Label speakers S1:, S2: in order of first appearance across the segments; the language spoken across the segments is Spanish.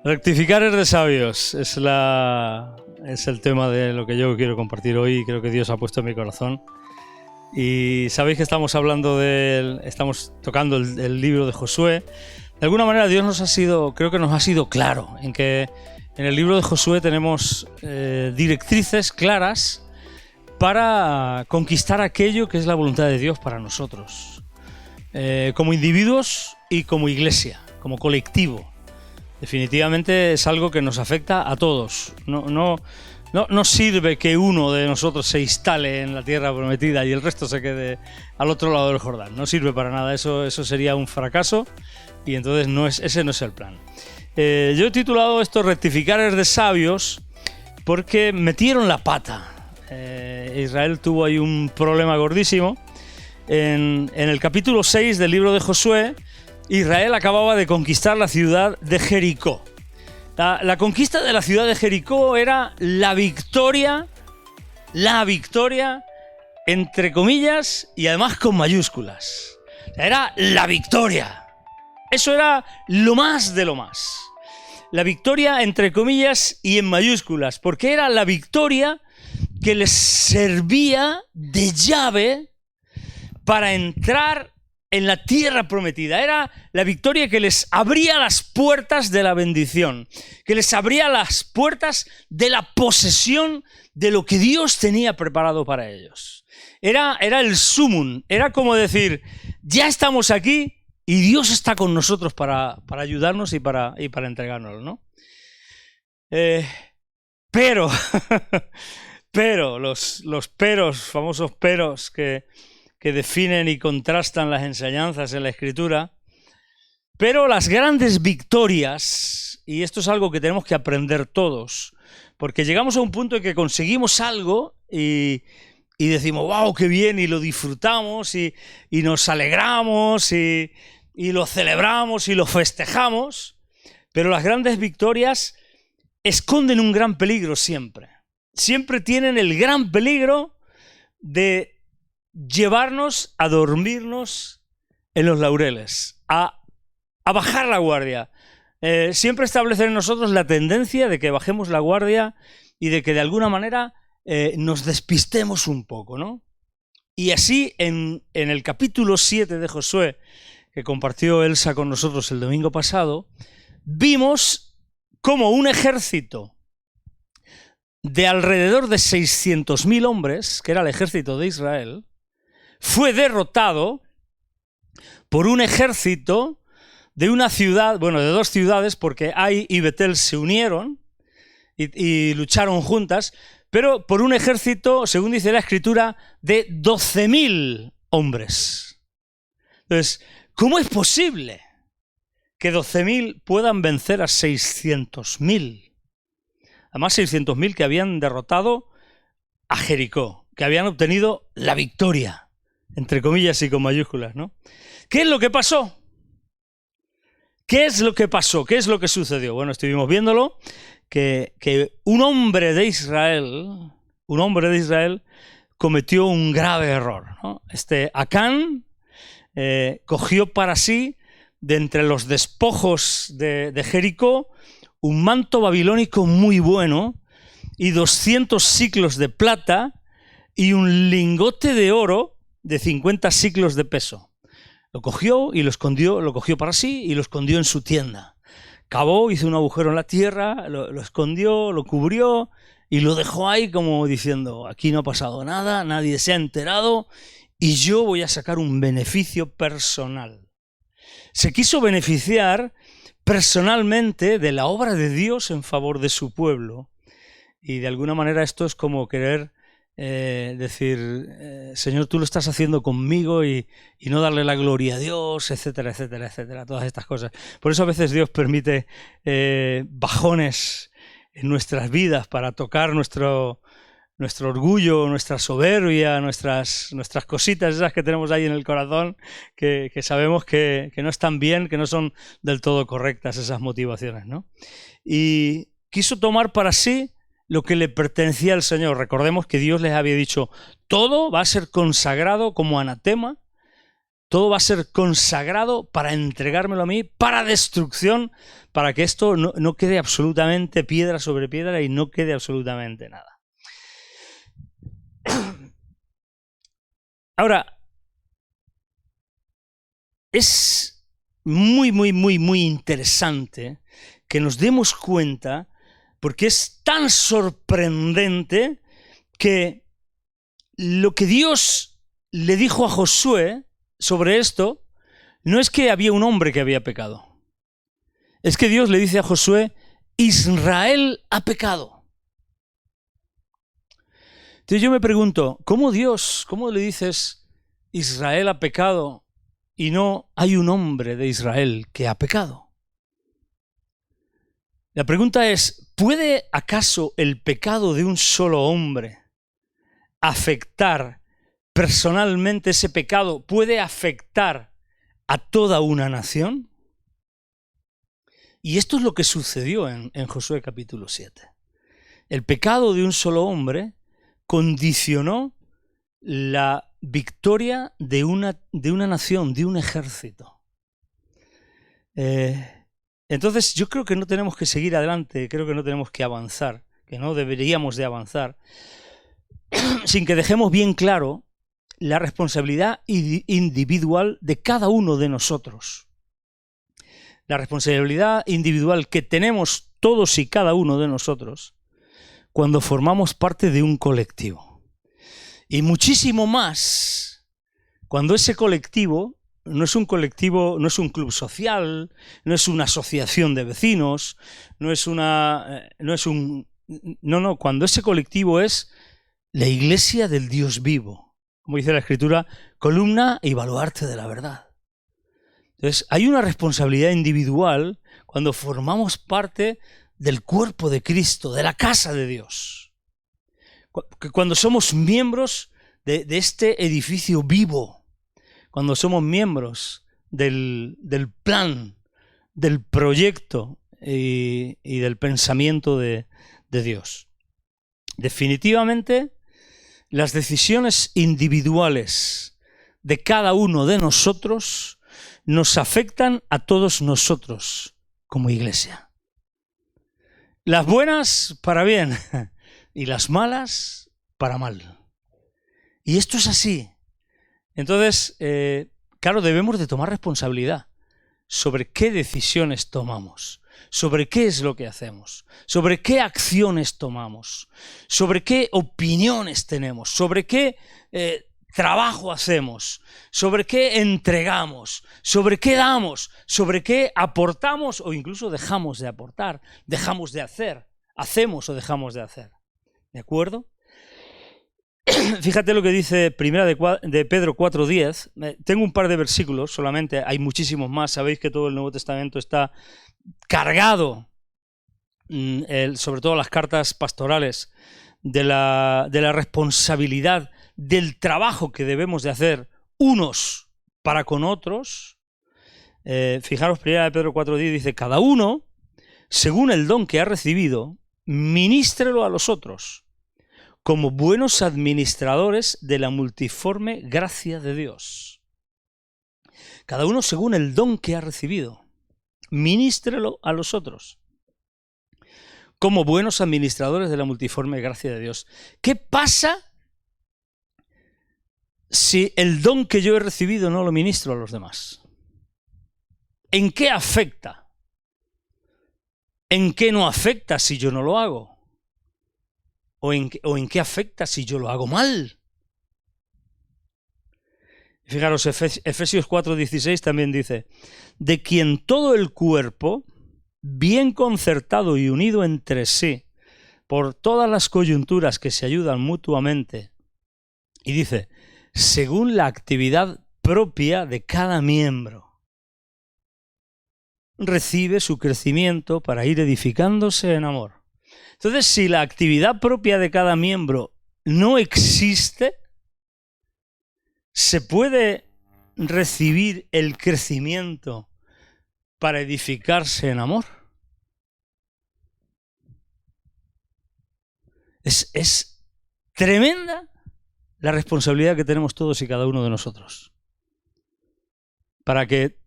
S1: Rectificar es de sabios, es el tema de lo que yo quiero compartir hoy y creo que Dios ha puesto en mi corazón. Y sabéis que estamos tocando el libro de Josué. De alguna manera Dios creo que nos ha sido claro en que en el libro de Josué tenemos directrices claras para conquistar aquello que es la voluntad de Dios para nosotros, como individuos y como iglesia, como colectivo. Definitivamente es algo que nos afecta a todos. No sirve que uno de nosotros se instale en la tierra prometida y el resto se quede al otro lado del Jordán. No sirve para nada, eso sería un fracaso y entonces ese no es el plan. Yo he titulado esto Rectificar es de sabios porque metieron la pata. Israel tuvo ahí un problema gordísimo. En el capítulo 6 del libro de Josué, Israel acababa de conquistar la ciudad de Jericó. La conquista de la ciudad de Jericó era la victoria, entre comillas, y además con mayúsculas. Era la victoria. Eso era lo más de lo más. La victoria entre comillas y en mayúsculas, porque era la victoria que les servía de llave para entrar en la tierra prometida. Era la victoria que les abría las puertas de la bendición, que les abría las puertas de la posesión de lo que Dios tenía preparado para ellos. Era el sumum, era como decir, ya estamos aquí y Dios está con nosotros para ayudarnos y para entregárnoslo, ¿no? Pero los peros, famosos peros que definen y contrastan las enseñanzas en la Escritura, pero las grandes victorias, y esto es algo que tenemos que aprender todos, porque llegamos a un punto en que conseguimos algo y decimos, wow, qué bien, y lo disfrutamos, y nos alegramos, y lo celebramos, y lo festejamos, pero las grandes victorias esconden un gran peligro siempre. Siempre tienen el gran peligro de llevarnos a dormirnos en los laureles, a bajar la guardia. Siempre establecer en nosotros la tendencia de que bajemos la guardia y de que de alguna manera nos despistemos un poco, ¿no? Y así en el capítulo 7 de Josué, que compartió Elsa con nosotros el domingo pasado, vimos cómo un ejército de alrededor de 600.000 hombres, que era el ejército de Israel, fue derrotado por un ejército de una ciudad, bueno, de dos ciudades, porque Ai y Betel se unieron y lucharon juntas, pero por un ejército, según dice la Escritura, de 12.000 hombres. Entonces, ¿cómo es posible que 12.000 puedan vencer a 600.000? Además, 600.000 que habían derrotado a Jericó, que habían obtenido la victoria, entre comillas y con mayúsculas, ¿no? ¿Qué es lo que pasó? ¿Qué es lo que pasó? ¿Qué es lo que sucedió? Bueno, estuvimos viéndolo, que un hombre de Israel cometió un grave error, ¿no? Acán cogió para sí, de entre los despojos de Jericó, un manto babilónico muy bueno y 200 siclos de plata y un lingote de oro de 50 siclos de peso. Lo cogió y lo escondió, lo cogió para sí y lo escondió en su tienda. Cavó, hizo un agujero en la tierra, lo escondió, lo cubrió y lo dejó ahí como diciendo, aquí no ha pasado nada, nadie se ha enterado y yo voy a sacar un beneficio personal. Se quiso beneficiar personalmente de la obra de Dios en favor de su pueblo. Y de alguna manera esto es como querer decir, Señor, tú lo estás haciendo conmigo y no darle la gloria a Dios, etcétera, etcétera, etcétera, todas estas cosas. Por eso a veces Dios permite bajones en nuestras vidas para tocar nuestro orgullo, nuestra soberbia, nuestras cositas esas que tenemos ahí en el corazón, que sabemos que no están bien, que no son del todo correctas esas motivaciones, ¿no? Y quiso tomar para sí lo que le pertenecía al Señor. Recordemos que Dios les había dicho, todo va a ser consagrado como anatema Todo va a ser consagrado para entregármelo a mí, para destrucción, para que esto no quede absolutamente piedra sobre piedra y no quede absolutamente nada. Ahora, es muy, muy, muy, muy interesante que nos demos cuenta, porque es tan sorprendente que lo que Dios le dijo a Josué sobre esto no es que había un hombre que había pecado. Es que Dios le dice a Josué, Israel ha pecado. Entonces yo me pregunto, ¿cómo le dices Israel ha pecado y no hay un hombre de Israel que ha pecado? La pregunta es, ¿puede acaso el pecado de un solo hombre afectar personalmente? ¿Ese pecado puede afectar a toda una nación? Y esto es lo que sucedió en Josué capítulo 7. El pecado de un solo hombre condicionó la victoria de una nación, de un ejército. Entonces yo creo que no tenemos que seguir adelante, creo que no tenemos que avanzar, que no deberíamos de avanzar, sin que dejemos bien claro la responsabilidad individual de cada uno de nosotros. La responsabilidad individual que tenemos todos y cada uno de nosotros cuando formamos parte de un colectivo. Y muchísimo más cuando ese colectivo no es un colectivo, no es un club social, no es una asociación de vecinos, cuando ese colectivo es la iglesia del Dios vivo, como dice la Escritura, columna y baluarte de la verdad. Entonces, hay una responsabilidad individual cuando formamos parte del cuerpo de Cristo, de la casa de Dios. Cuando somos miembros de este edificio vivo, cuando somos miembros del plan, del proyecto y del pensamiento de Dios. Definitivamente, las decisiones individuales de cada uno de nosotros nos afectan a todos nosotros como iglesia. Las buenas para bien y las malas para mal. Y esto es así. Entonces, claro, debemos de tomar responsabilidad sobre qué decisiones tomamos, sobre qué es lo que hacemos, sobre qué acciones tomamos, sobre qué opiniones tenemos, sobre qué trabajo hacemos, sobre qué entregamos, sobre qué damos, sobre qué aportamos o incluso dejamos de aportar, dejamos de hacer, hacemos o dejamos de hacer. ¿De acuerdo? Fíjate lo que dice Primera de Pedro 4:10. Tengo un par de versículos solamente, hay muchísimos más. Sabéis que todo el Nuevo Testamento está cargado, sobre todo las cartas pastorales, de la responsabilidad del trabajo que debemos de hacer unos para con otros. Fijaros, Primera de Pedro 4:10 dice, cada uno, según el don que ha recibido, ministrelo a los otros, como buenos administradores de la multiforme gracia de Dios. Cada uno según el don que ha recibido, ministrelo a los otros, como buenos administradores de la multiforme gracia de Dios. ¿Qué pasa si el don que yo he recibido no lo ministro a los demás? ¿En qué afecta? ¿En qué no afecta si yo no lo hago? ¿O en qué afecta si yo lo hago mal? Fijaros, Efesios 4:16 también dice, de quien todo el cuerpo, bien concertado y unido entre sí, por todas las coyunturas que se ayudan mutuamente, y dice, según la actividad propia de cada miembro, recibe su crecimiento para ir edificándose en amor. Entonces, si la actividad propia de cada miembro no existe, ¿se puede recibir el crecimiento para edificarse en amor? Es tremenda la responsabilidad que tenemos todos y cada uno de nosotros. para que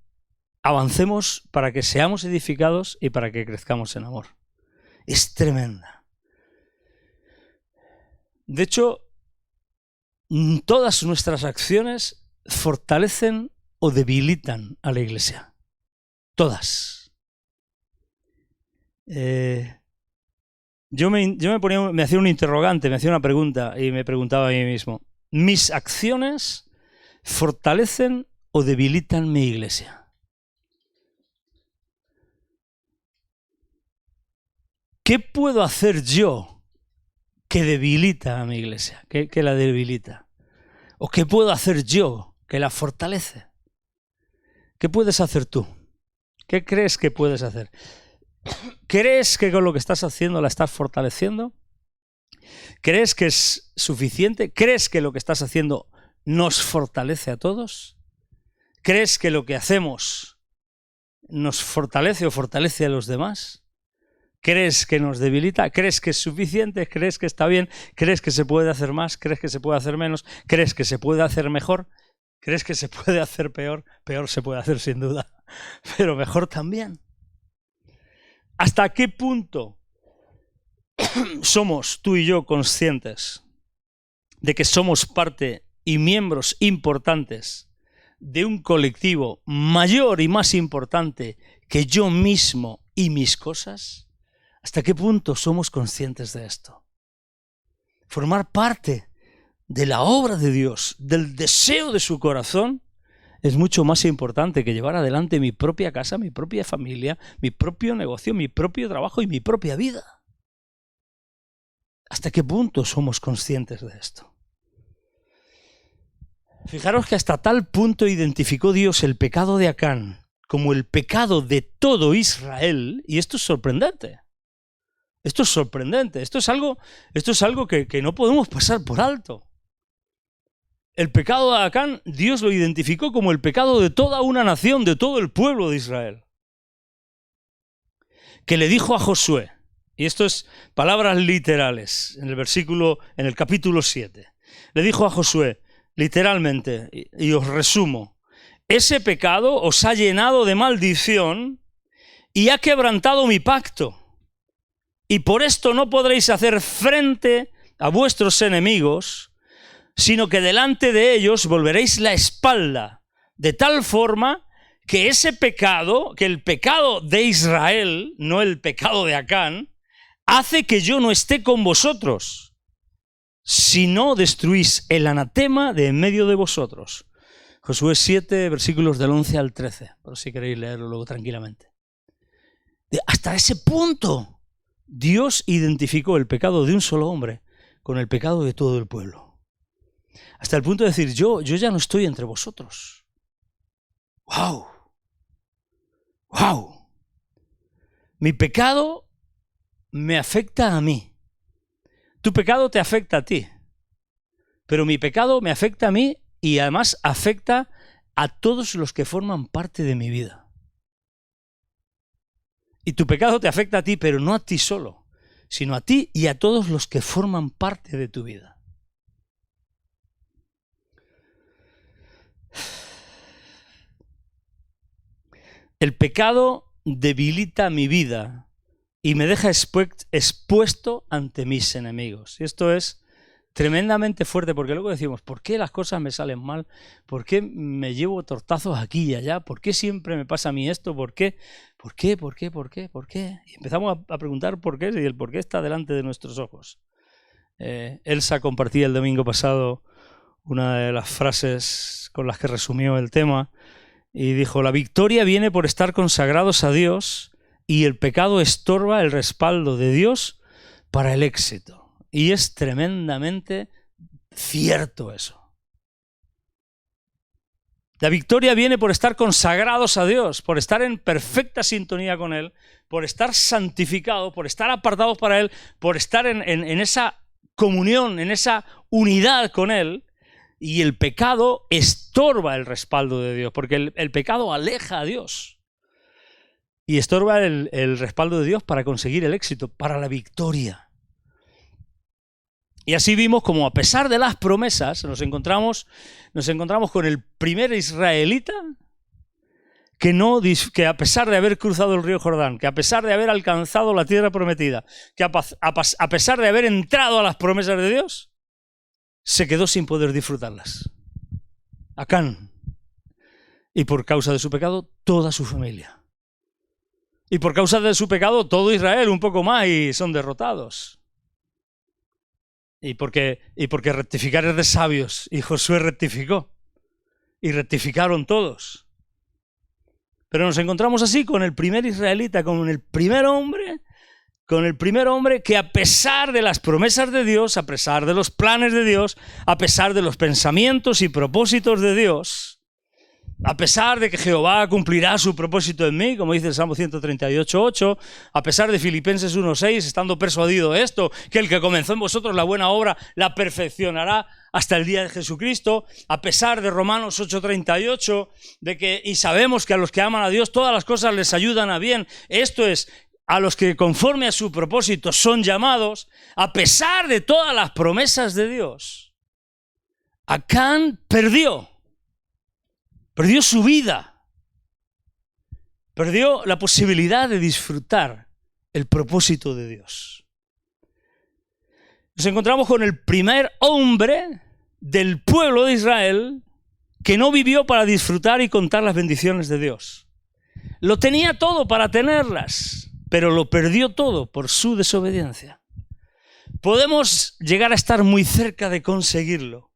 S1: avancemos, para que seamos edificados y para que crezcamos en amor. Es tremenda. De hecho, todas nuestras acciones fortalecen o debilitan a la iglesia. Todas. Yo me hacía un interrogante, me hacía una pregunta y me preguntaba a mí mismo, ¿mis acciones fortalecen o debilitan mi iglesia? ¿Qué puedo hacer yo que debilita a mi iglesia? ¿Que la debilita? ¿O qué puedo hacer yo que la fortalece? ¿Qué puedes hacer tú? ¿Qué crees que puedes hacer? ¿Crees que con lo que estás haciendo la estás fortaleciendo? ¿Crees que es suficiente? ¿Crees que lo que estás haciendo nos fortalece a todos? ¿Crees que lo que hacemos nos fortalece o fortalece a los demás? ¿Crees que nos debilita? ¿Crees que es suficiente? ¿Crees que está bien? ¿Crees que se puede hacer más? ¿Crees que se puede hacer menos? ¿Crees que se puede hacer mejor? ¿Crees que se puede hacer peor? Peor se puede hacer sin duda, pero mejor también. ¿Hasta qué punto somos tú y yo conscientes de que somos parte y miembros importantes de un colectivo mayor y más importante que yo mismo y mis cosas? ¿Hasta qué punto somos conscientes de esto? Formar parte de la obra de Dios, del deseo de su corazón, es mucho más importante que llevar adelante mi propia casa, mi propia familia, mi propio negocio, mi propio trabajo y mi propia vida. ¿Hasta qué punto somos conscientes de esto? Fijaros que hasta tal punto identificó Dios el pecado de Acán como el pecado de todo Israel, y esto es sorprendente. Esto es sorprendente, esto es algo que no podemos pasar por alto. El pecado de Acán, Dios lo identificó como el pecado de toda una nación, de todo el pueblo de Israel. Que le dijo a Josué, y esto es palabras literales, en el capítulo 7, le dijo a Josué, literalmente, y os resumo, ese pecado os ha llenado de maldición y ha quebrantado mi pacto. Y por esto no podréis hacer frente a vuestros enemigos, sino que delante de ellos volveréis la espalda, de tal forma que ese pecado, que el pecado de Israel, no el pecado de Acán, hace que yo no esté con vosotros, si no destruís el anatema de en medio de vosotros. Josué 7, versículos del 11 al 13, por si queréis leerlo luego tranquilamente. Hasta ese punto Dios identificó el pecado de un solo hombre con el pecado de todo el pueblo. Hasta el punto de decir, yo ya no estoy entre vosotros. ¡Wow! ¡Wow! Mi pecado me afecta a mí. Tu pecado te afecta a ti. Pero mi pecado me afecta a mí y además afecta a todos los que forman parte de mi vida. Y tu pecado te afecta a ti, pero no a ti solo, sino a ti y a todos los que forman parte de tu vida. El pecado debilita mi vida y me deja expuesto ante mis enemigos. Y esto es tremendamente fuerte, porque luego decimos, ¿por qué las cosas me salen mal? ¿Por qué me llevo tortazos aquí y allá? ¿Por qué siempre me pasa a mí esto? ¿Por qué? ¿Por qué? ¿Por qué? ¿Por qué? ¿Por qué? Y empezamos a preguntar por qué, y el por qué está delante de nuestros ojos. Elsa compartía el domingo pasado una de las frases con las que resumió el tema y dijo, la victoria viene por estar consagrados a Dios y el pecado estorba el respaldo de Dios para el éxito. Y es tremendamente cierto eso. La victoria viene por estar consagrados a Dios, por estar en perfecta sintonía con Él, por estar santificados, por estar apartados para Él, por estar en esa comunión, en esa unidad con Él. Y el pecado estorba el respaldo de Dios, porque el pecado aleja a Dios. Y estorba el respaldo de Dios para conseguir el éxito, para la victoria. Y así vimos como a pesar de las promesas nos encontramos con el primer israelita que a pesar de haber cruzado el río Jordán, que a pesar de haber alcanzado la tierra prometida, que a pesar de haber entrado a las promesas de Dios, se quedó sin poder disfrutarlas. Acán. Y por causa de su pecado, toda su familia. Y por causa de su pecado, todo Israel, un poco más, y son derrotados. Y porque rectificar es de sabios, y Josué rectificó. Y rectificaron todos. Pero nos encontramos así con el primer israelita, con el primer hombre que a pesar de las promesas de Dios, a pesar de los planes de Dios, a pesar de los pensamientos y propósitos de Dios, a pesar de que Jehová cumplirá su propósito en mí, como dice el Salmo 138:8, a pesar de Filipenses 1:6, estando persuadido de esto, que el que comenzó en vosotros la buena obra la perfeccionará hasta el día de Jesucristo, a pesar de Romanos 8:38, y sabemos que a los que aman a Dios todas las cosas les ayudan a bien, esto es, a los que conforme a su propósito son llamados, a pesar de todas las promesas de Dios, Acán perdió su vida, perdió la posibilidad de disfrutar el propósito de Dios. Nos encontramos con el primer hombre del pueblo de Israel que no vivió para disfrutar y contar las bendiciones de Dios. Lo tenía todo para tenerlas, pero lo perdió todo por su desobediencia. Podemos llegar a estar muy cerca de conseguirlo,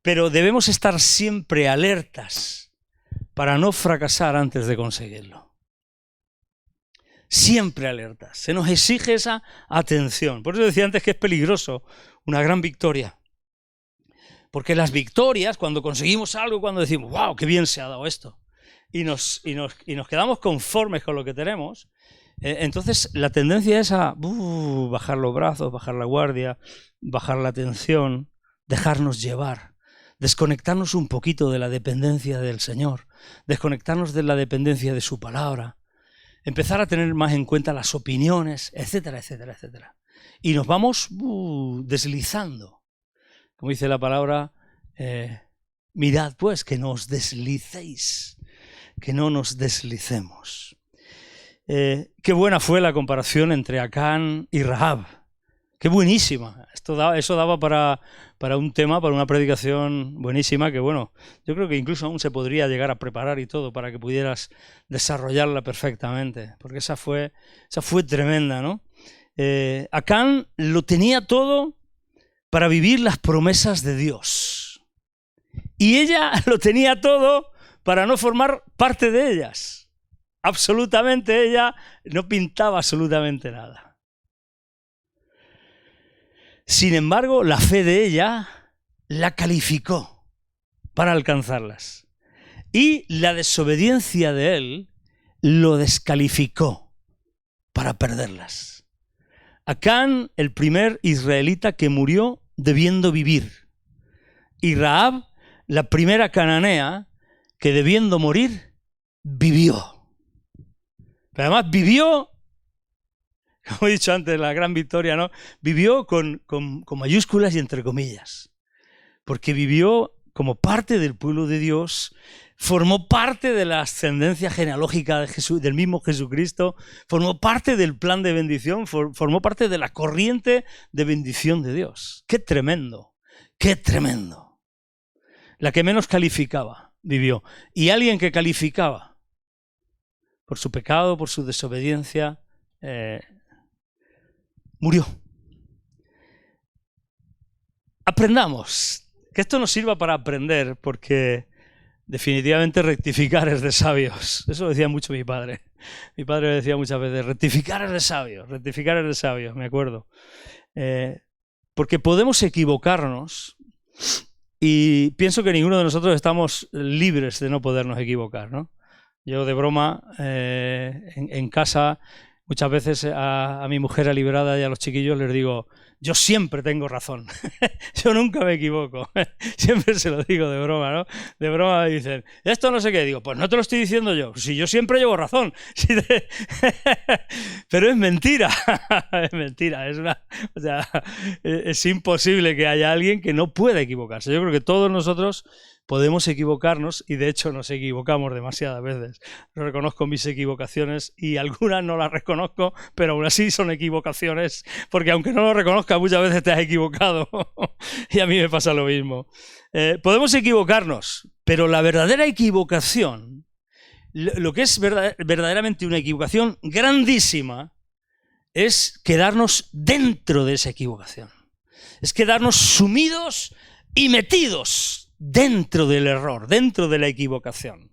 S1: pero debemos estar siempre alertas para no fracasar antes de conseguirlo. Siempre alertas. Se nos exige esa atención. Por eso decía antes que es peligroso una gran victoria. Porque las victorias, cuando conseguimos algo, cuando decimos, wow, qué bien se ha dado esto, y nos quedamos conformes con lo que tenemos, entonces la tendencia es a bajar los brazos, bajar la guardia, bajar la atención, dejarnos llevar. Desconectarnos un poquito de la dependencia del Señor, desconectarnos de la dependencia de su palabra, empezar a tener más en cuenta las opiniones, etcétera, etcétera, etcétera. Y nos vamos deslizando. Como dice la palabra, mirad pues que no os deslicéis, que no nos deslicemos. Qué buena fue la comparación entre Acán y Rahab. Qué buenísima. Eso daba para un tema, para una predicación buenísima que, bueno, yo creo que incluso aún se podría llegar a preparar y todo para que pudieras desarrollarla perfectamente, porque esa fue tremenda, ¿no? Acán lo tenía todo para vivir las promesas de Dios. Y ella lo tenía todo para no formar parte de ellas. Absolutamente, ella no pintaba absolutamente nada. Sin embargo, la fe de ella la calificó para alcanzarlas. Y la desobediencia de él lo descalificó para perderlas. Acán, el primer israelita que murió debiendo vivir. Y Rahab, la primera cananea que debiendo morir, vivió. Pero además vivió, como he dicho antes, la gran victoria, ¿no? Vivió con mayúsculas y entre comillas. Porque vivió como parte del pueblo de Dios, formó parte de la ascendencia genealógica de del mismo Jesucristo, formó parte del plan de bendición, formó parte de la corriente de bendición de Dios. ¡Qué tremendo! ¡Qué tremendo! La que menos calificaba, vivió. Y alguien que calificaba por su pecado, por su desobediencia, murió. Aprendamos, que esto nos sirva para aprender, porque definitivamente rectificar es de sabios. Eso decía mucho mi padre. Mi padre decía muchas veces, rectificar es de sabios, me acuerdo. Porque podemos equivocarnos y pienso que ninguno de nosotros estamos libres de no podernos equivocar, ¿no? Yo de broma, en casa, muchas veces a mi mujer aliberada y a los chiquillos les digo, yo siempre tengo razón, yo nunca me equivoco, siempre se lo digo de broma, ¿no? De broma me dicen, esto no sé qué, digo, pues no te lo estoy diciendo yo, si yo siempre llevo razón, pero es mentira, es mentira, o sea, es imposible que haya alguien que no pueda equivocarse. Yo creo que todos nosotros Podemos equivocarnos y de hecho nos equivocamos demasiadas veces. Yo reconozco mis equivocaciones y algunas no las reconozco, pero aún así son equivocaciones, porque aunque no lo reconozcas muchas veces te has equivocado y a mí me pasa lo mismo. Podemos equivocarnos, pero la verdadera equivocación, lo que es verdaderamente una equivocación grandísima, es quedarnos dentro de esa equivocación. Es quedarnos sumidos y metidos dentro del error, dentro de la equivocación.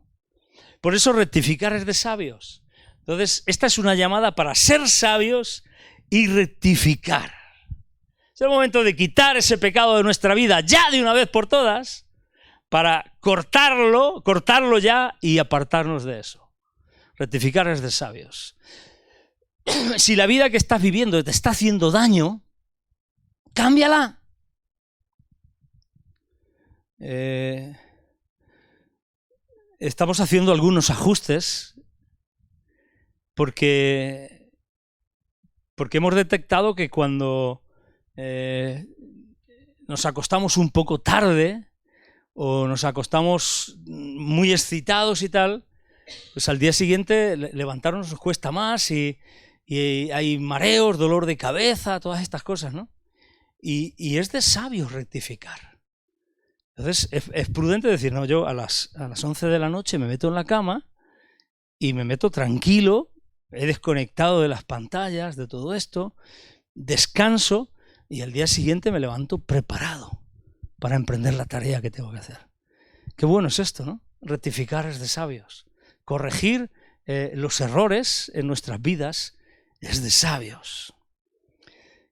S1: Por eso rectificar es de sabios. Entonces, esta es una llamada para ser sabios y rectificar. Es el momento de quitar ese pecado de nuestra vida ya de una vez por todas, para cortarlo ya y apartarnos de eso. Rectificar es de sabios. Si la vida que estás viviendo te está haciendo daño, cámbiala. Estamos haciendo algunos ajustes porque hemos detectado que cuando nos acostamos un poco tarde o nos acostamos muy excitados y tal, pues al día siguiente levantarnos nos cuesta más y hay mareos, dolor de cabeza, todas estas cosas, ¿no? Y es de sabios rectificar. Entonces es prudente decir, no, yo a las 11 de la noche me meto en la cama y me meto tranquilo, he desconectado de las pantallas, de todo esto, descanso y al día siguiente me levanto preparado para emprender la tarea que tengo que hacer. Qué bueno es esto, ¿no? Rectificar es de sabios. Corregir los errores en nuestras vidas es de sabios.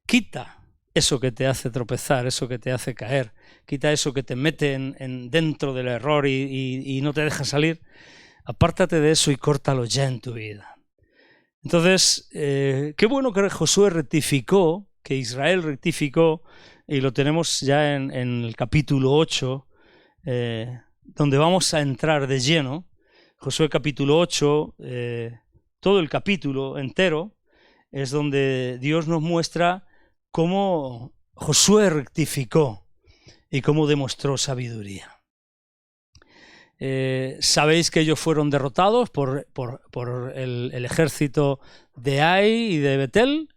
S1: Quita eso que te hace tropezar, eso que te hace caer, quita eso que te mete dentro del error y no te deja salir. Apártate de eso y córtalo ya en tu vida. Entonces, qué bueno que Josué rectificó, que Israel rectificó, y lo tenemos ya en el capítulo 8, donde vamos a entrar de lleno. Josué capítulo 8, todo el capítulo entero, es donde Dios nos muestra cómo Josué rectificó y cómo demostró sabiduría. Sabéis que ellos fueron derrotados por el ejército de Ai y de Betel,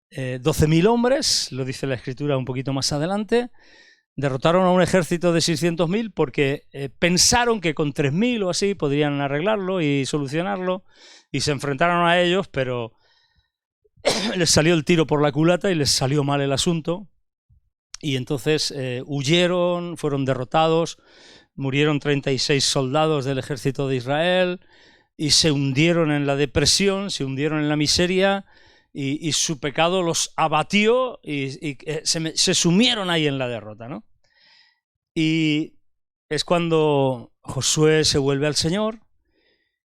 S1: 12.000 hombres, lo dice la escritura un poquito más adelante. Derrotaron a un ejército de 600.000 porque pensaron que con 3.000 o así podrían arreglarlo y solucionarlo, y se enfrentaron a ellos, pero les salió el tiro por la culata y les salió mal el asunto, y entonces huyeron, fueron derrotados, murieron 36 soldados del ejército de Israel y se hundieron en la depresión, se hundieron en la miseria, y su pecado los abatió y se sumieron ahí en la derrota, ¿no? Y es cuando Josué se vuelve al Señor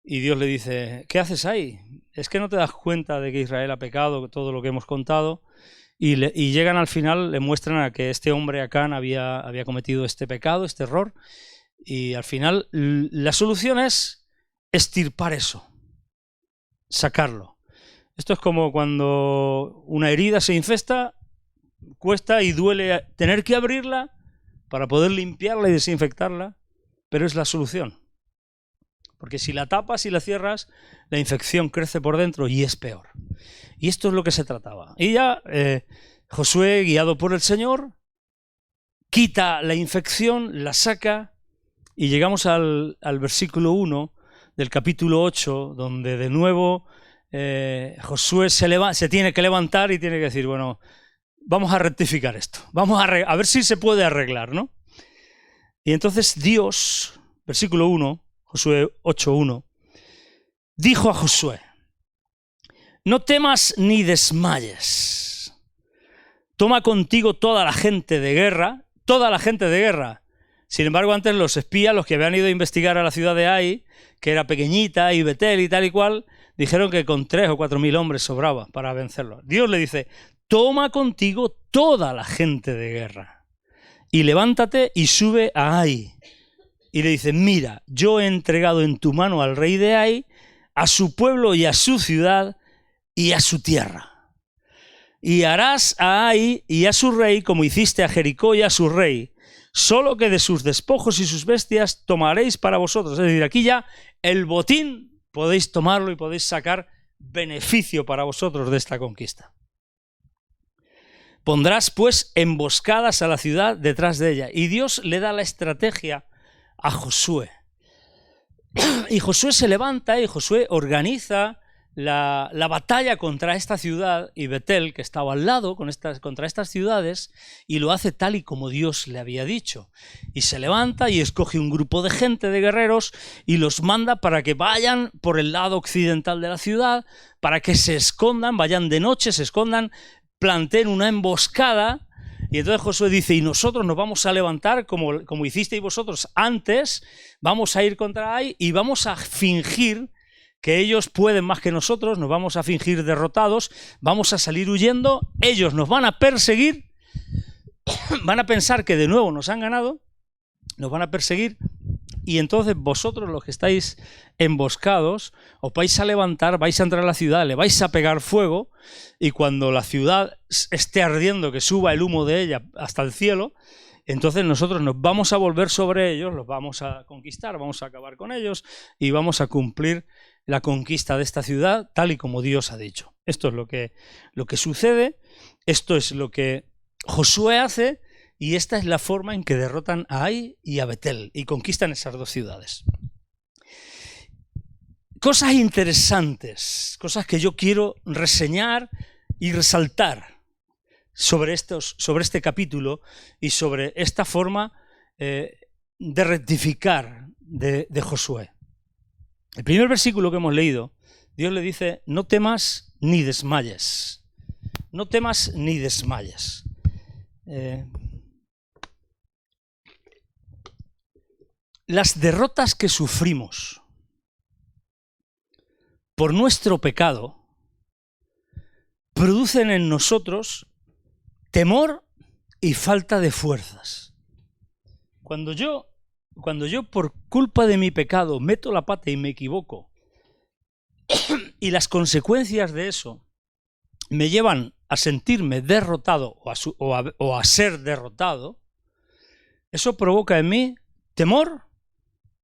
S1: y Dios le dice, ¿qué haces ahí? ¿Es que no te das cuenta de que Israel ha pecado, todo lo que hemos contado? Y llegan al final, le muestran a que este hombre Acán había cometido este pecado, este error, y al final la solución es extirpar eso, sacarlo. Esto es como cuando una herida se infesta, cuesta y duele tener que abrirla para poder limpiarla y desinfectarla, pero es la solución. Porque si la tapas y la cierras, la infección crece por dentro y es peor. Y esto es lo que se trataba. Y ya Josué, guiado por el Señor, quita la infección, la saca, y llegamos al versículo 1 del capítulo 8, donde de nuevo Josué se tiene que levantar y tiene que decir, bueno, vamos a rectificar esto, vamos a ver si se puede arreglar, ¿no? Y entonces Dios, versículo 1, Josué 8:1, dijo a Josué, no temas ni desmayes, toma contigo toda la gente de guerra, Sin embargo, antes los espías, los que habían ido a investigar a la ciudad de Ai, que era pequeñita, y Betel y tal y cual, dijeron que con 3.000 o 4.000 hombres sobraba para vencerlos. Dios le dice, toma contigo toda la gente de guerra y levántate y sube a Ai. Y le dice, mira, yo he entregado en tu mano al rey de Ai, a su pueblo y a su ciudad y a su tierra. Y harás a Ai y a su rey como hiciste a Jericó y a su rey. solo que de sus despojos y sus bestias tomaréis para vosotros. Es decir, aquí ya el botín podéis tomarlo y podéis sacar beneficio para vosotros de esta conquista. Pondrás pues emboscadas a la ciudad detrás de ella. Y Dios le da la estrategia a Josué. Y Josué se levanta y Josué organiza la batalla contra esta ciudad y Betel, que estaba al lado contra estas ciudades, y lo hace tal y como Dios le había dicho. Y se levanta y escoge un grupo de gente, de guerreros, y los manda para que vayan por el lado occidental de la ciudad, para que se escondan, vayan de noche, se escondan, planteen una emboscada. Y entonces Josué dice, y nosotros nos vamos a levantar como hicisteis vosotros antes, vamos a ir contra Ai y vamos a fingir que ellos pueden más que nosotros, nos vamos a fingir derrotados, vamos a salir huyendo, ellos nos van a perseguir, van a pensar que de nuevo nos han ganado, nos van a perseguir, y entonces vosotros los que estáis emboscados os vais a levantar, vais a entrar a la ciudad, le vais a pegar fuego, y cuando la ciudad esté ardiendo, que suba el humo de ella hasta el cielo, entonces nosotros nos vamos a volver sobre ellos, los vamos a conquistar, vamos a acabar con ellos y vamos a cumplir la conquista de esta ciudad tal y como Dios ha dicho. Esto es lo que sucede, esto es lo que Josué hace, y esta es la forma en que derrotan a Ai y a Betel y conquistan esas dos ciudades. Cosas interesantes, cosas que yo quiero reseñar y resaltar sobre este capítulo y sobre esta forma de rectificar de Josué. El primer versículo que hemos leído, Dios le dice, no temas ni desmayes. No temas ni desmayes. Las derrotas que sufrimos por nuestro pecado producen en nosotros temor y falta de fuerzas. Cuando yo por culpa de mi pecado meto la pata y me equivoco, y las consecuencias de eso me llevan a sentirme derrotado o a ser derrotado, eso provoca en mí temor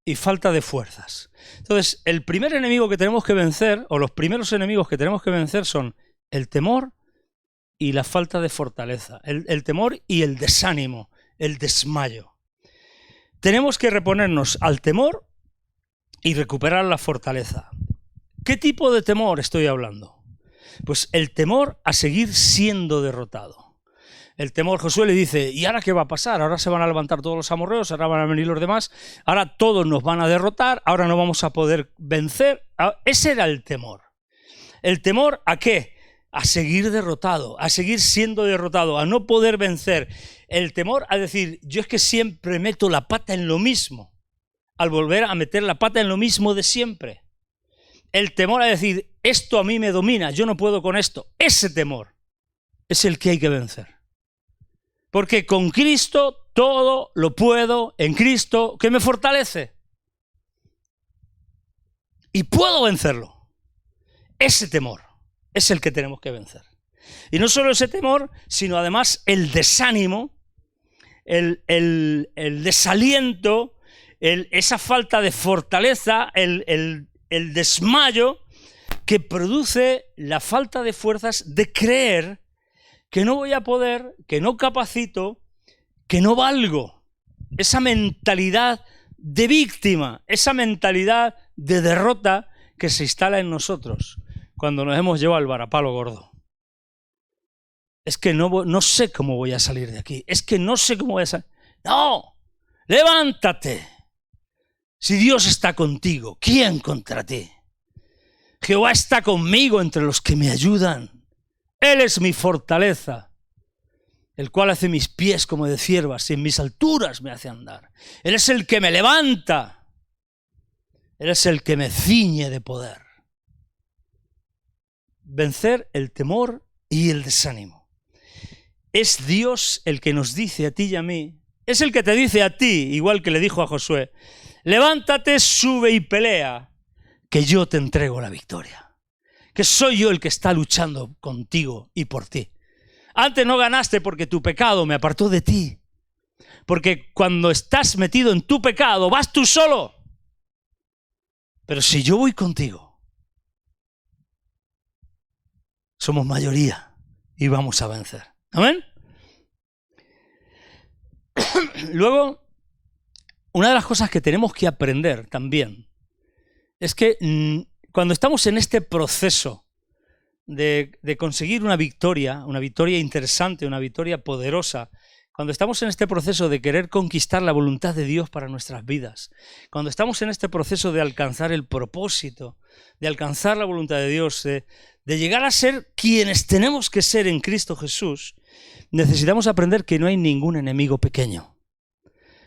S1: y falta de fuerzas. Entonces, el primer enemigo que tenemos que vencer, o los primeros enemigos que tenemos que vencer, son el temor y la falta de fortaleza, el temor y el desánimo, el desmayo. Tenemos que reponernos al temor y recuperar la fortaleza. ¿Qué tipo de temor estoy hablando? Pues el temor a seguir siendo derrotado. El temor, Josué le dice, ¿y ahora qué va a pasar? Ahora se van a levantar todos los amorreos, ahora van a venir los demás, ahora todos nos van a derrotar, ahora no vamos a poder vencer. Ese era el temor. ¿El temor a qué? A seguir derrotado, a seguir siendo derrotado, a no poder vencer. El temor a decir, yo es que siempre meto la pata en lo mismo, al volver a meter la pata en lo mismo de siempre. El temor a decir, esto a mí me domina, yo no puedo con esto. Ese temor es el que hay que vencer. Porque con Cristo todo lo puedo en Cristo que me fortalece. Y puedo vencerlo. Ese temor es el que tenemos que vencer. Y no solo ese temor, sino además el desánimo, el desaliento, esa falta de fortaleza, el desmayo que produce la falta de fuerzas de creer que no voy a poder, que no capacito, que no valgo. Esa mentalidad de víctima, esa mentalidad de derrota que se instala en nosotros cuando nos hemos llevado al varapalo gordo. Es que no sé cómo voy a salir de aquí, es que no sé cómo voy a salir. ¡No! ¡Levántate! Si Dios está contigo, ¿quién contra ti? Jehová está conmigo entre los que me ayudan. Él es mi fortaleza, el cual hace mis pies como de ciervas y en mis alturas me hace andar. Él es el que me levanta. Él es el que me ciñe de poder. Vencer el temor y el desánimo. Es Dios el que nos dice a ti y a mí, es el que te dice a ti, igual que le dijo a Josué, levántate, sube y pelea, que yo te entrego la victoria. Que soy yo el que está luchando contigo y por ti. Antes no ganaste porque tu pecado me apartó de ti. Porque cuando estás metido en tu pecado, vas tú solo. Pero si yo voy contigo, somos mayoría y vamos a vencer. ¿Amén? Luego, una de las cosas que tenemos que aprender también es que cuando estamos en este proceso de conseguir una victoria interesante, una victoria poderosa, cuando estamos en este proceso de querer conquistar la voluntad de Dios para nuestras vidas, cuando estamos en este proceso de alcanzar el propósito, de alcanzar la voluntad de Dios, de llegar a ser quienes tenemos que ser en Cristo Jesús, necesitamos aprender que no hay ningún enemigo pequeño.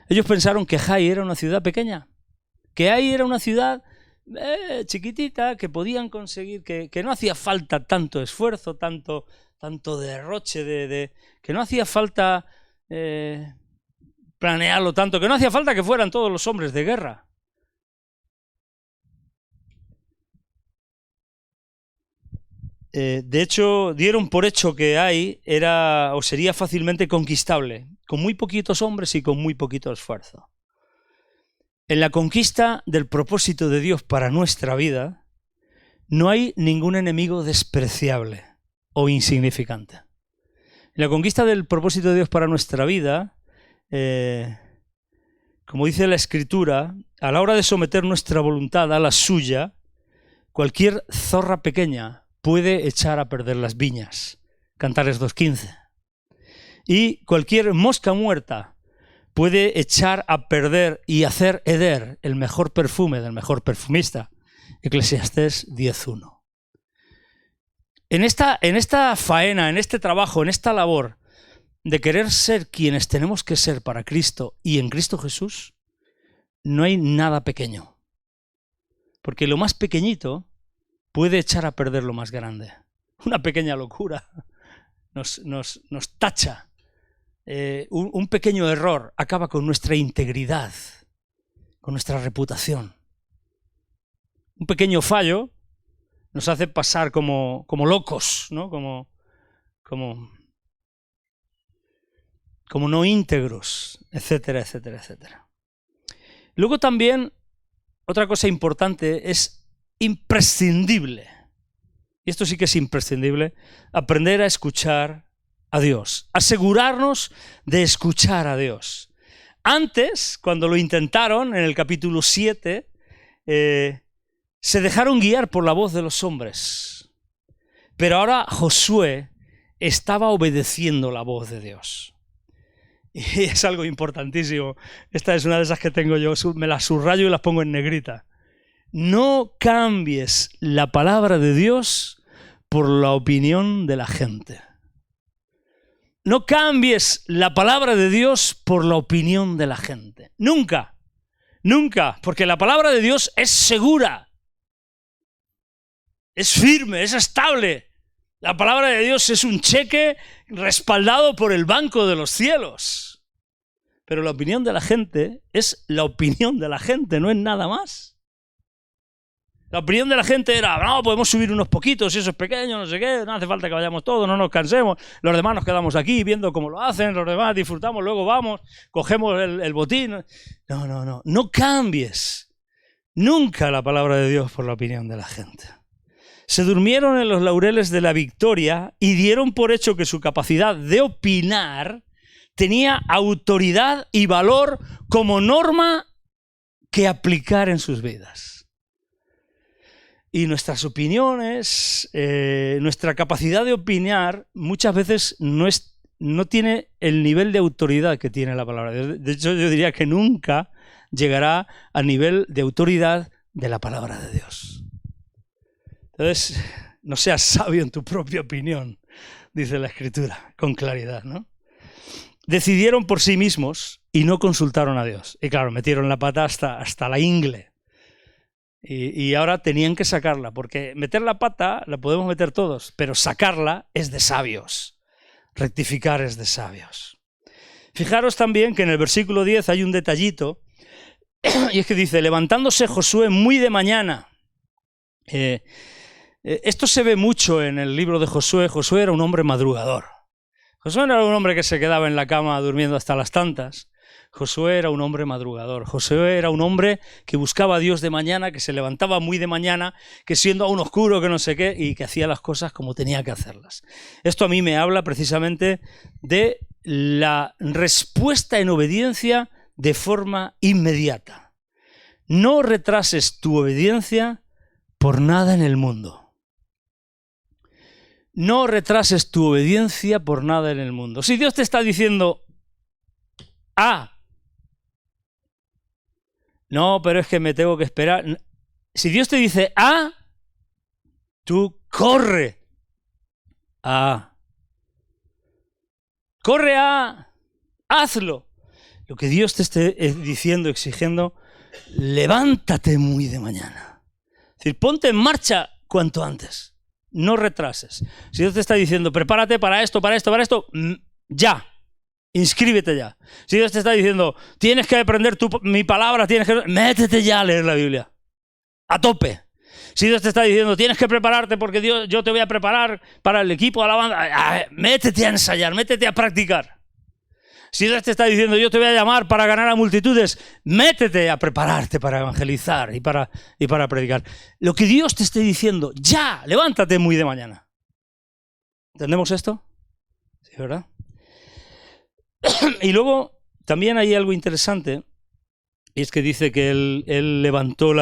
S1: Ellos pensaron que Hai era una ciudad pequeña, que Hai era una ciudad chiquitita, que podían conseguir, que no hacía falta tanto esfuerzo, tanto derroche, que no hacía falta planearlo tanto, que no hacía falta que fueran todos los hombres de guerra. De hecho, dieron por hecho que Hai era o sería fácilmente conquistable, con muy poquitos hombres y con muy poquito esfuerzo. En la conquista del propósito de Dios para nuestra vida, no hay ningún enemigo despreciable o insignificante. En la conquista del propósito de Dios para nuestra vida, como dice la Escritura, a la hora de someter nuestra voluntad a la suya, cualquier zorra pequeña puede echar a perder las viñas. Cantares 2:15. Y cualquier mosca muerta puede echar a perder y hacer heder el mejor perfume del mejor perfumista. Eclesiastés 10:1. En esta faena, en este trabajo, en esta labor de querer ser quienes tenemos que ser para Cristo y en Cristo Jesús, no hay nada pequeño. Porque lo más pequeñito puede echar a perder lo más grande. Una pequeña locura nos tacha. Un pequeño error acaba con nuestra integridad, con nuestra reputación. Un pequeño fallo nos hace pasar como locos, ¿no? Como no íntegros, etcétera, etcétera, etcétera. Luego también, otra cosa importante, es imprescindible, y esto sí que es imprescindible, aprender a escuchar a Dios, asegurarnos de escuchar a Dios. Antes, cuando lo intentaron, en el capítulo 7, se dejaron guiar por la voz de los hombres, pero ahora Josué estaba obedeciendo la voz de Dios. Y es algo importantísimo. Esta es una de esas que tengo yo, me las subrayo y las pongo en negrita. No cambies la palabra de Dios por la opinión de la gente. No cambies la palabra de Dios por la opinión de la gente. Nunca, nunca, porque la palabra de Dios es segura, es firme, es estable. La palabra de Dios es un cheque respaldado por el banco de los cielos. Pero la opinión de la gente es la opinión de la gente, no es nada más. La opinión de la gente era, no, podemos subir unos poquitos, y eso es pequeño, no sé qué, no hace falta que vayamos todos, no nos cansemos, los demás nos quedamos aquí viendo cómo lo hacen, los demás disfrutamos, luego vamos, cogemos el botín. No cambies nunca la palabra de Dios por la opinión de la gente. Se durmieron en los laureles de la victoria y dieron por hecho que su capacidad de opinar tenía autoridad y valor como norma que aplicar en sus vidas. Y nuestras opiniones, nuestra capacidad de opinar, muchas veces no tiene el nivel de autoridad que tiene la palabra de Dios. De hecho, yo diría que nunca llegará al nivel de autoridad de la palabra de Dios. Entonces, no seas sabio en tu propia opinión, dice la Escritura, con claridad, ¿no? Decidieron por sí mismos y no consultaron a Dios. Y claro, metieron la pata hasta la ingle. Y ahora tenían que sacarla, porque meter la pata la podemos meter todos, pero sacarla es de sabios. Rectificar es de sabios. Fijaros también que en el versículo 10 hay un detallito, y es que dice, levantándose Josué muy de mañana. Esto se ve mucho en el libro de Josué. Josué era un hombre madrugador. Josué no era un hombre que se quedaba en la cama durmiendo hasta las tantas. Josué era un hombre madrugador. Josué era un hombre que buscaba a Dios de mañana, que se levantaba muy de mañana, que siendo aún oscuro, que no sé qué, y que hacía las cosas como tenía que hacerlas. Esto a mí me habla precisamente de la respuesta en obediencia de forma inmediata. No retrases tu obediencia por nada en el mundo. No retrases tu obediencia por nada en el mundo. Si Dios te está diciendo A, no, pero es que me tengo que esperar. Si Dios te dice A, tú corre a. Corre a. Hazlo. Lo que Dios te esté diciendo, exigiendo, levántate muy de mañana. Es decir, ponte en marcha cuanto antes. No retrases. Si Dios te está diciendo, prepárate para esto, ya. Inscríbete ya. Si Dios te está diciendo, tienes que aprender mi palabra, métete ya a leer la Biblia. A tope. Si Dios te está diciendo, tienes que prepararte porque yo te voy a preparar para el equipo de alabanza, métete a ensayar, métete a practicar. Si Dios te está diciendo, yo te voy a llamar para ganar a multitudes, métete a prepararte para evangelizar y para predicar. Lo que Dios te esté diciendo, ya, levántate muy de mañana. ¿Entendemos esto? Sí, ¿verdad? Y luego también hay algo interesante, y es que dice que él levantó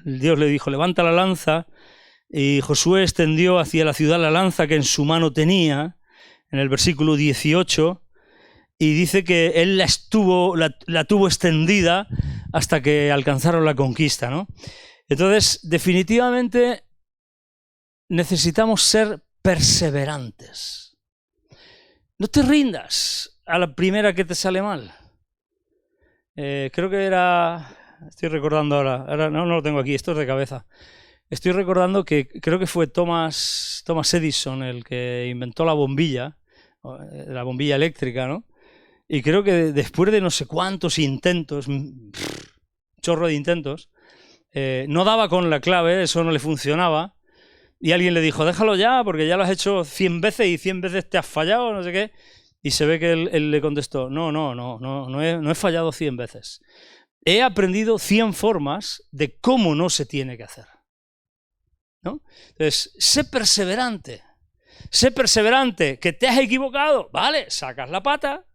S1: Dios le dijo, levanta la lanza, y Josué extendió hacia la ciudad la lanza que en su mano tenía, en el versículo 18, y dice que él la tuvo extendida hasta que alcanzaron la conquista, ¿no? Entonces, definitivamente necesitamos ser perseverantes. No te rindas a la primera que te sale mal. Creo que estoy recordando ahora no lo tengo aquí, esto es de cabeza. Estoy recordando que creo que fue Thomas Edison el que inventó la bombilla eléctrica, ¿no? Y creo que después de no sé cuántos intentos, chorro de intentos, no daba con la clave, eso no le funcionaba, y alguien le dijo, déjalo ya, porque ya lo has hecho 100 veces y 100 veces te has fallado, no sé qué. Y se ve que él le contestó, no he fallado 100 veces. He aprendido 100 formas de cómo no se tiene que hacer, ¿no? Entonces, sé perseverante, que te has equivocado, vale, sacas la pata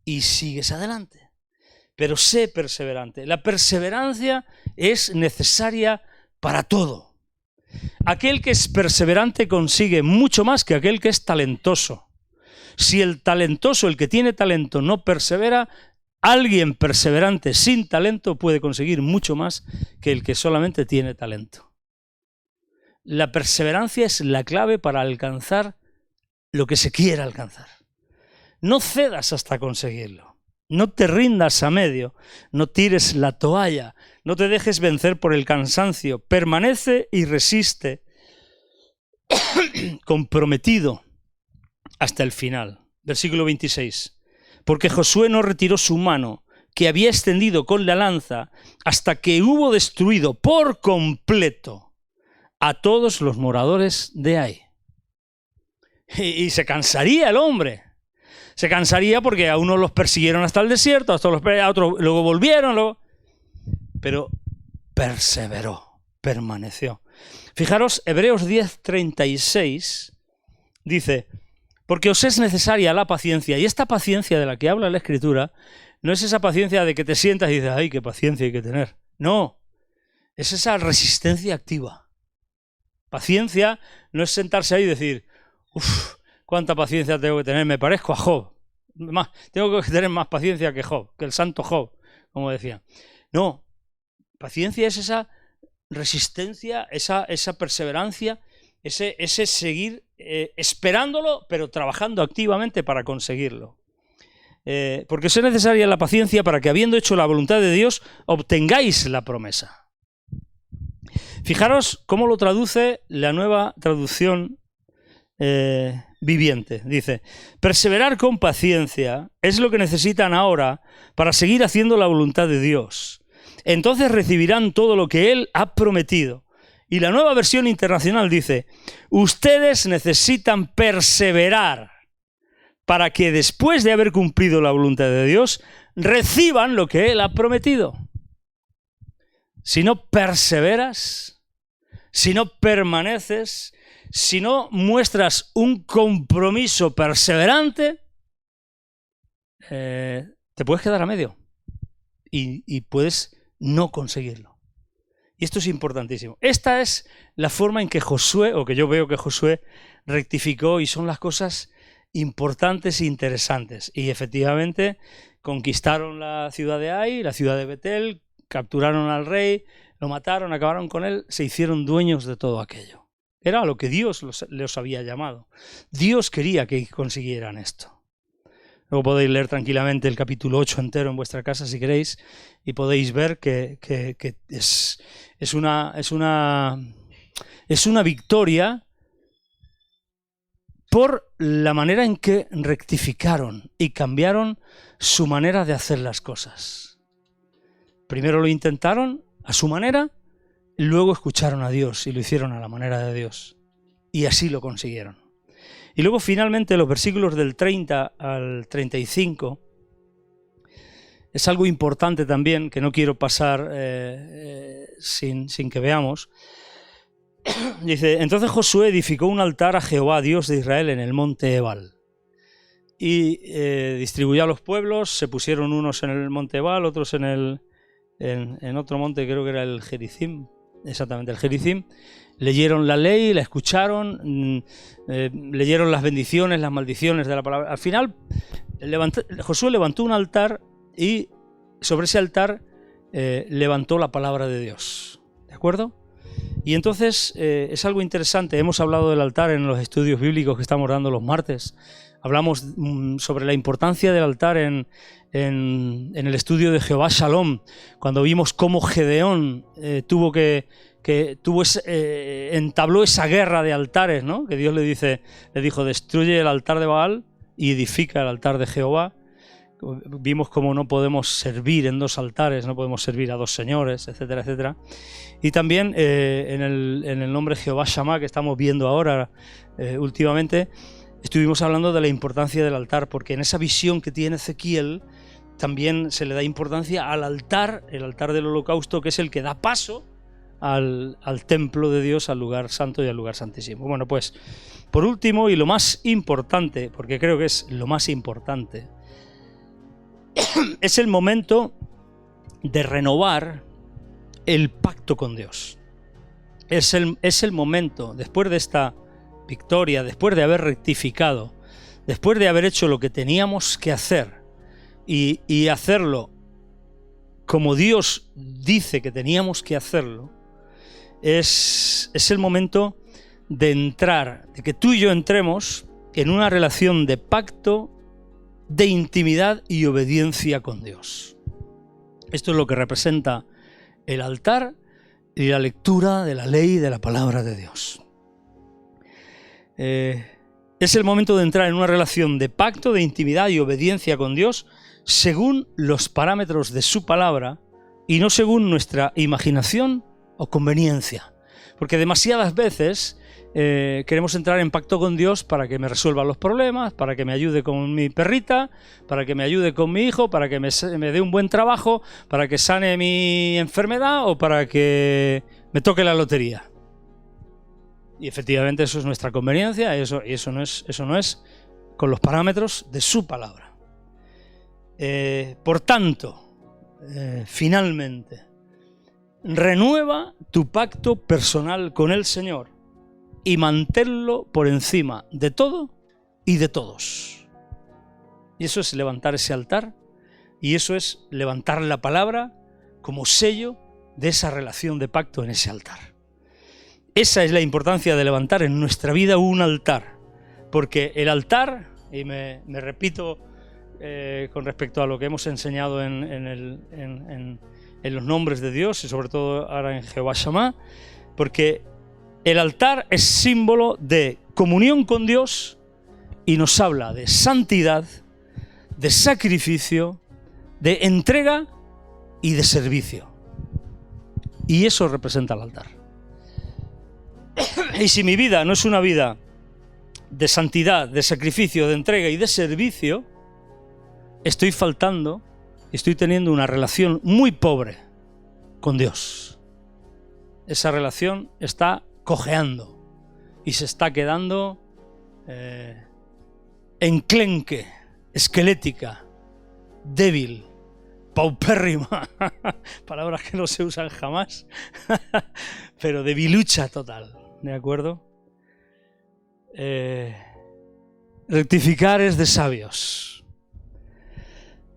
S1: y sigues adelante. Pero sé perseverante. La perseverancia es necesaria para todo. Aquel que es perseverante consigue mucho más que aquel que es talentoso. Si el talentoso, el que tiene talento, no persevera, alguien perseverante sin talento puede conseguir mucho más que el que solamente tiene talento. La perseverancia es la clave para alcanzar lo que se quiera alcanzar. No cedas hasta conseguirlo. No te rindas a medio. No tires la toalla. No te dejes vencer por el cansancio. Permanece y resiste comprometido hasta el final. Versículo 26. Porque Josué no retiró su mano, que había extendido con la lanza, hasta que hubo destruido por completo a todos los moradores de Ai. Y se cansaría el hombre. Se cansaría porque a unos los persiguieron hasta el desierto, a otros luego volvieron, pero perseveró, permaneció. Fijaros, Hebreos 10:36 dice, porque os es necesaria la paciencia, y esta paciencia de la que habla la Escritura no es esa paciencia de que te sientas y dices, ay, qué paciencia hay que tener. No, es esa resistencia activa. Paciencia no es sentarse ahí y decir, uff, cuánta paciencia tengo que tener, me parezco a Job. Tengo que tener más paciencia que Job, que el santo Job, como decía. No, paciencia es esa resistencia, esa perseverancia, ese seguir esperándolo, pero trabajando activamente para conseguirlo. Porque es necesaria la paciencia para que, habiendo hecho la voluntad de Dios, obtengáis la promesa. Fijaros cómo lo traduce la nueva traducción viviente. Dice, perseverar con paciencia es lo que necesitan ahora para seguir haciendo la voluntad de Dios. Entonces recibirán todo lo que Él ha prometido. Y la nueva versión internacional dice, ustedes necesitan perseverar para que después de haber cumplido la voluntad de Dios, reciban lo que Él ha prometido. Si no perseveras, si no permaneces, si no muestras un compromiso perseverante, te puedes quedar a medio y puedes no conseguirlo. Y esto es importantísimo. Esta es la forma en que Josué, o que yo veo que Josué rectificó, y son las cosas importantes e interesantes. Y efectivamente conquistaron la ciudad de Ai, la ciudad de Betel, capturaron al rey, lo mataron, acabaron con él, se hicieron dueños de todo aquello. Era a lo que Dios los había llamado. Dios quería que consiguieran esto. Luego podéis leer tranquilamente el capítulo 8 entero en vuestra casa si queréis, y podéis ver que es una victoria por la manera en que rectificaron y cambiaron su manera de hacer las cosas. Primero lo intentaron a su manera, luego escucharon a Dios y lo hicieron a la manera de Dios. Y así lo consiguieron. Y luego finalmente los versículos del 30 al 35 es algo importante también que no quiero pasar sin que veamos. Dice, entonces Josué edificó un altar a Jehová, Dios de Israel, en el monte Ebal. Y distribuyó a los pueblos, se pusieron unos en el monte Ebal, otros en otro monte, creo que era el Gerizim, exactamente, el Gerizim. Leyeron la ley, la escucharon, leyeron las bendiciones, las maldiciones de la palabra. Al final, Josué levantó un altar y sobre ese altar levantó la palabra de Dios. ¿De acuerdo? Y entonces es algo interesante. Hemos hablado del altar en los estudios bíblicos que estamos dando los martes. Hablamos sobre la importancia del altar en el estudio de Jehová Shalom, cuando vimos cómo Gedeón entabló esa guerra de altares, ¿no? Que Dios le dijo, destruye el altar de Baal y edifica el altar de Jehová. Vimos cómo no podemos servir en dos altares, no podemos servir a dos señores, etcétera, etcétera. Y también en el nombre Jehová Shammah, que estamos viendo ahora últimamente, estuvimos hablando de la importancia del altar, porque en esa visión que tiene Ezequiel también se le da importancia al altar, el altar del holocausto, que es el que da paso al templo de Dios, al lugar santo y al lugar santísimo. Bueno, pues por último, y lo más importante, porque creo que es lo más importante, es el momento de renovar el pacto con Dios. Es el momento, después de esta victoria, después de haber rectificado, después de haber hecho lo que teníamos que hacer y hacerlo como Dios dice que teníamos que hacerlo, es el momento de entrar, de que tú y yo entremos en una relación de pacto, de intimidad y obediencia con Dios. Esto es lo que representa el altar y la lectura de la ley y de la palabra de Dios. Es el momento de entrar en una relación de pacto, de intimidad y obediencia con Dios según los parámetros de su palabra y no según nuestra imaginación o conveniencia. Porque demasiadas veces queremos entrar en pacto con Dios para que me resuelva los problemas, para que me ayude con mi perrita, para que me ayude con mi hijo, para que me dé un buen trabajo, para que sane mi enfermedad o para que me toque la lotería. Y efectivamente eso es nuestra conveniencia, y eso no es con los parámetros de su palabra. Por tanto, finalmente, renueva tu pacto personal con el Señor y manténlo por encima de todo y de todos. Y eso es levantar ese altar, y eso es levantar la palabra como sello de esa relación de pacto en ese altar. Esa es la importancia de levantar en nuestra vida un altar, porque el altar, y me repito con respecto a lo que hemos enseñado en los nombres de Dios y sobre todo ahora en Jehová Shammah, porque el altar es símbolo de comunión con Dios y nos habla de santidad, de sacrificio, de entrega y de servicio. Y eso representa el altar. Y si mi vida no es una vida de santidad, de sacrificio, de entrega y de servicio, estoy faltando y estoy teniendo una relación muy pobre con Dios. Esa relación está cojeando y se está quedando enclenque, esquelética, débil, paupérrima, palabras que no se usan jamás, pero debilucha total, ¿de acuerdo? Rectificar es de sabios.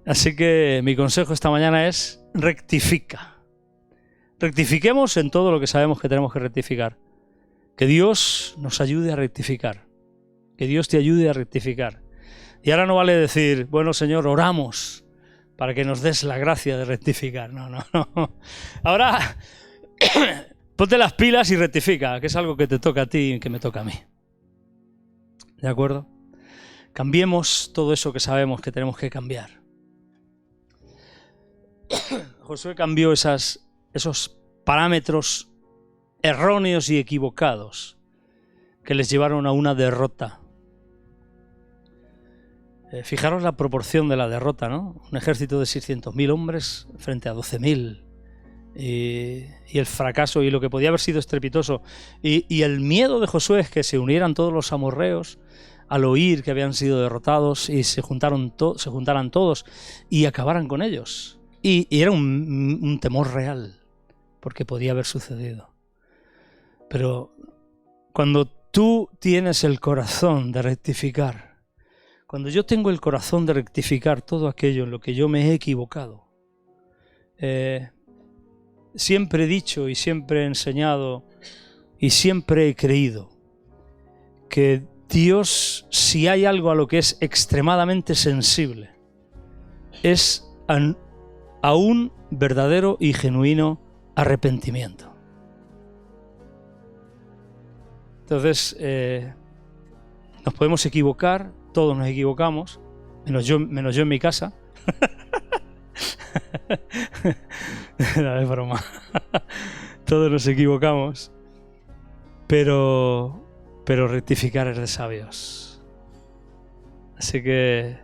S1: Así que mi consejo esta mañana es rectifica. Rectifiquemos en todo lo que sabemos que tenemos que rectificar. Que Dios nos ayude a rectificar. Que Dios te ayude a rectificar. Y ahora no vale decir, bueno, Señor, oramos para que nos des la gracia de rectificar. No. Ahora, ponte las pilas y rectifica, que es algo que te toca a ti y que me toca a mí. ¿De acuerdo? Cambiemos todo eso que sabemos que tenemos que cambiar. Josué cambió esos parámetros erróneos y equivocados que les llevaron a una derrota. Fijaros la proporción de la derrota, ¿no? Un ejército de 600.000 hombres frente a 12.000. Y el fracaso y lo que podía haber sido estrepitoso. Y el miedo de Josué es que se unieran todos los amorreos al oír que habían sido derrotados y se juntaran todos y acabaran con ellos. Y era un temor real, porque podía haber sucedido. Pero cuando tú tienes el corazón de rectificar, cuando yo tengo el corazón de rectificar todo aquello en lo que yo me he equivocado, siempre he dicho y siempre he enseñado y siempre he creído que Dios, si hay algo a lo que es extremadamente sensible, es a un verdadero y genuino arrepentimiento. Entonces, nos podemos equivocar, todos nos equivocamos, menos yo en mi casa. No, es broma. Todos nos equivocamos, pero rectificar es de sabios. Así que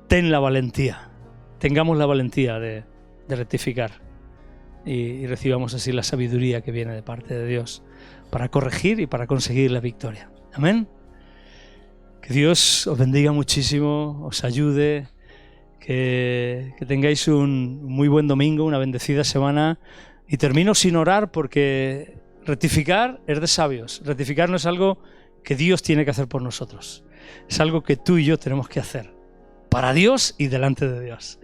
S1: tengamos la valentía de rectificar y recibamos así la sabiduría que viene de parte de Dios para corregir y para conseguir la victoria. Amén. Que Dios os bendiga muchísimo, os ayude, que tengáis un muy buen domingo, una bendecida semana. Y termino sin orar porque rectificar es de sabios. Rectificar no es algo que Dios tiene que hacer por nosotros. Es algo que tú y yo tenemos que hacer para Dios y delante de Dios.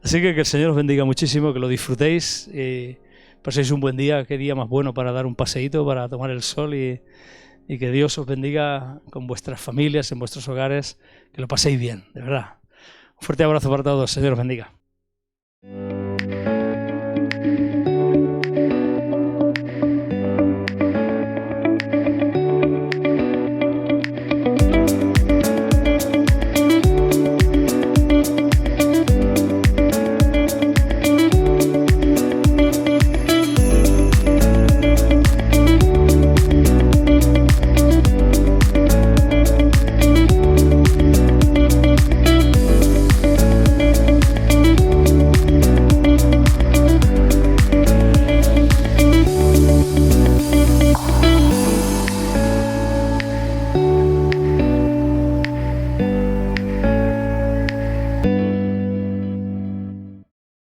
S1: Así que el Señor os bendiga muchísimo, que lo disfrutéis y paséis un buen día. Qué día más bueno para dar un paseíto, para tomar el sol y que Dios os bendiga con vuestras familias, en vuestros hogares, que lo paséis bien, de verdad. Un fuerte abrazo para todos, Señor os bendiga.